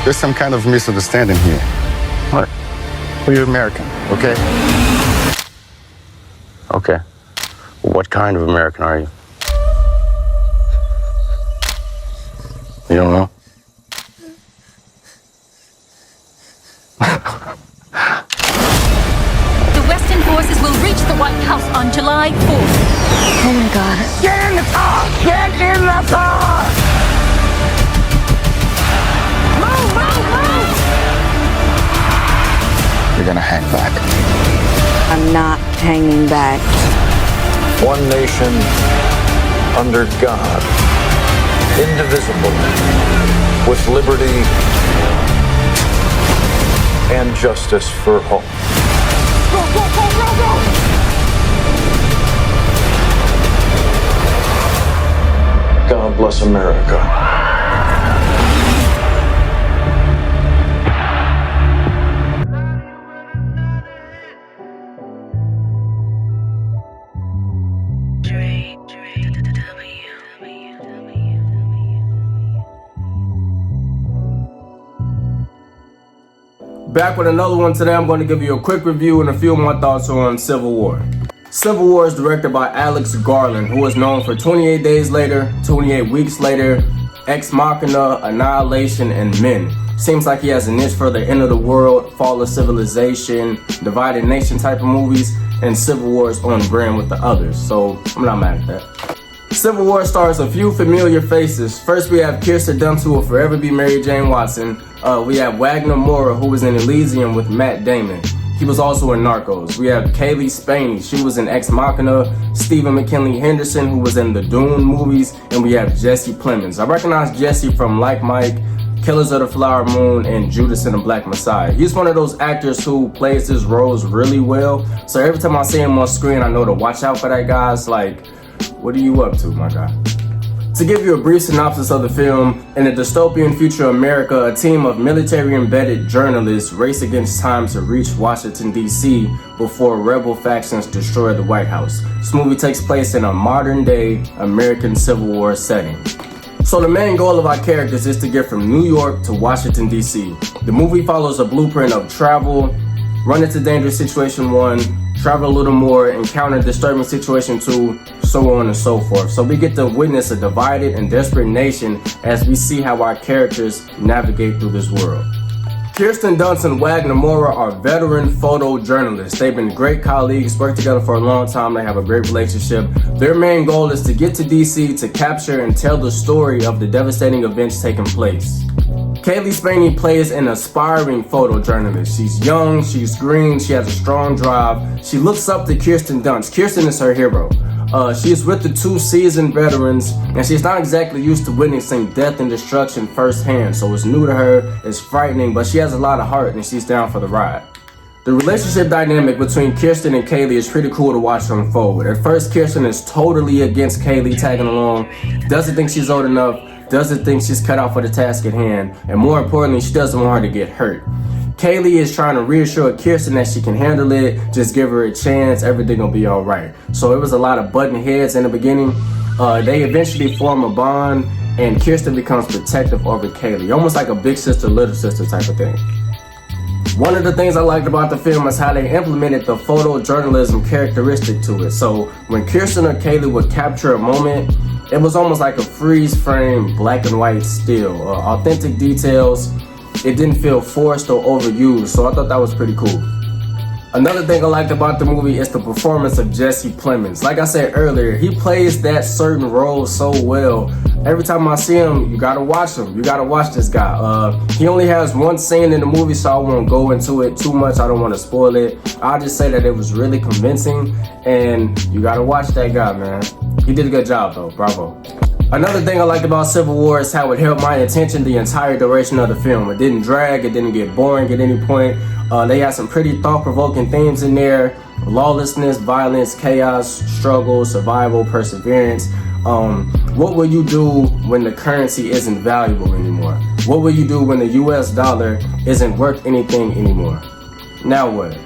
There's some kind of misunderstanding here. What? We're American, okay? Okay. What kind of American are you? You don't know? The Western forces will reach the White House on July 4th. Oh my God. Get in the car! Get in the car! Move, move, move! You're gonna hang back. I'm not hanging back. One nation under God, indivisible, with liberty and justice for all. Go, go, go, go, go! God bless America. Back with another one today. I'm going to give you a quick review and a few of my thoughts on Civil War. Civil War is directed by Alex Garland, who is known for 28 Days Later, 28 Weeks Later, Ex Machina, Annihilation, and Men. Seems like he has an itch for the end of the world, fall of civilization, divided nation type of movies, and Civil War is on brand with the others, so I'm not mad at that. Civil War stars a few familiar faces. First, we have Kirsten Dunst, who will forever be Mary Jane Watson. We have Wagner Moura, who was in Elysium with Matt Damon. He was also in Narcos. We have Kaylee Spaney. She was in Ex Machina. Stephen McKinley Henderson, who was in the Dune movies. And we have Jesse Plemons. I recognize Jesse from Like Mike, Killers of the Flower Moon, and Judas and the Black Messiah. He's one of those actors who plays his roles really well. So every time I see him on screen, I know to watch out for that guy. It's like, what are you up to, my guy? To give you a brief synopsis of the film, in a dystopian future America, a team of military-embedded journalists race against time to reach Washington, D.C. before rebel factions destroy the White House. This movie takes place in a modern-day American Civil War setting. So the main goal of our characters is to get from New York to Washington, D.C. The movie follows a blueprint of travel, run into dangerous situation 1, travel a little more, encounter disturbing situation 2, so on and so forth. So we get to witness a divided and desperate nation as we see how our characters navigate through this world. Kirsten Dunst and Wagner Moura are veteran photojournalists. They've been great colleagues, worked together for a long time, they have a great relationship. Their main goal is to get to DC to capture and tell the story of the devastating events taking place. Kaylee Spaney plays an aspiring photojournalist. She's young, she's green, she has a strong drive. She looks up to Kirsten Dunst. Kirsten is her hero. She is with the 2 seasoned veterans, and she's not exactly used to witnessing death and destruction firsthand, so it's new to her, it's frightening, but she has a lot of heart and she's down for the ride. The relationship dynamic between Kirsten and Kaylee is pretty cool to watch unfold. At first, Kirsten is totally against Kaylee tagging along, doesn't think she's old enough, doesn't think she's cut out for the task at hand, and more importantly, she doesn't want her to get hurt. Kaylee is trying to reassure Kirsten that she can handle it, just give her a chance, everything will be alright. So it was a lot of button heads in the beginning. They eventually form a bond, and Kirsten becomes protective over Kaylee, almost like a big sister, little sister type of thing. One of the things I liked about the film is how they implemented the photojournalism characteristic to it. So when Kirsten or Kaylee would capture a moment, it was almost like a freeze frame, black and white still. Authentic details. It didn't feel forced or overused, so I thought that was pretty cool. Another thing I liked about the movie is the performance of Jesse Plemons. Like I said earlier, he plays that certain role so well. Every time I see him, you gotta watch him. You gotta watch this guy. He only has one scene in the movie, so I won't go into it too much. I don't want to spoil it. I'll just say that it was really convincing, and you gotta watch that guy, man. He did a good job, though. Bravo. Another thing I liked about Civil War is how it held my attention the entire duration of the film. It didn't drag, it didn't get boring at any point. They had some pretty thought-provoking themes in there. Lawlessness, violence, chaos, struggle, survival, perseverance. What will you do when the currency isn't valuable anymore? What will you do when the US dollar isn't worth anything anymore? Now what?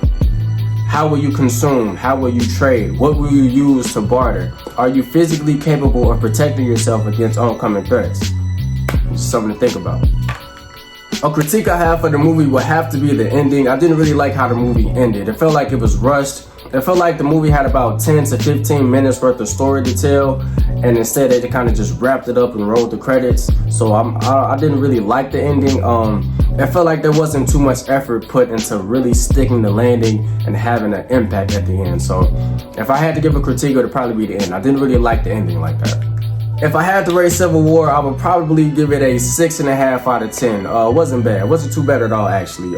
How will you consume? How will you trade? What will you use to barter? Are you physically capable of protecting yourself against oncoming threats? It's something to think about. A critique I have for the movie would have to be the ending. I didn't really like how the movie ended. It felt like it was rushed. It felt like the movie had about 10 to 15 minutes worth of story to tell, and instead they kind of just wrapped it up and rolled the credits. So I didn't really like the ending. It felt like there wasn't too much effort put into really sticking the landing and having an impact at the end. So if I had to give a critique, it would probably be the end. I didn't really like the ending like that. If I had to rate Civil War, I would probably give it a 6.5 out of 10. It wasn't bad. It wasn't too bad at all, actually.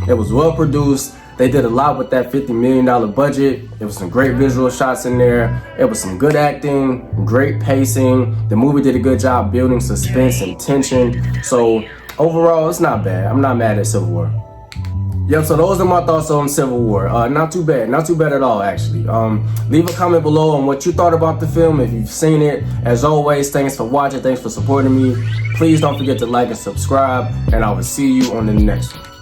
It was well produced. They did a lot with that $50 million budget. There was some great visual shots in there. It was some good acting, great pacing. The movie did a good job building suspense and tension. So overall, it's not bad. I'm not mad at Civil War. Yep, so those are my thoughts on Civil War. Not too bad at all, actually. Leave a comment below on what you thought about the film, if you've seen it. As always, thanks for watching, thanks for supporting me. Please don't forget to like and subscribe, and I will see you on the next one.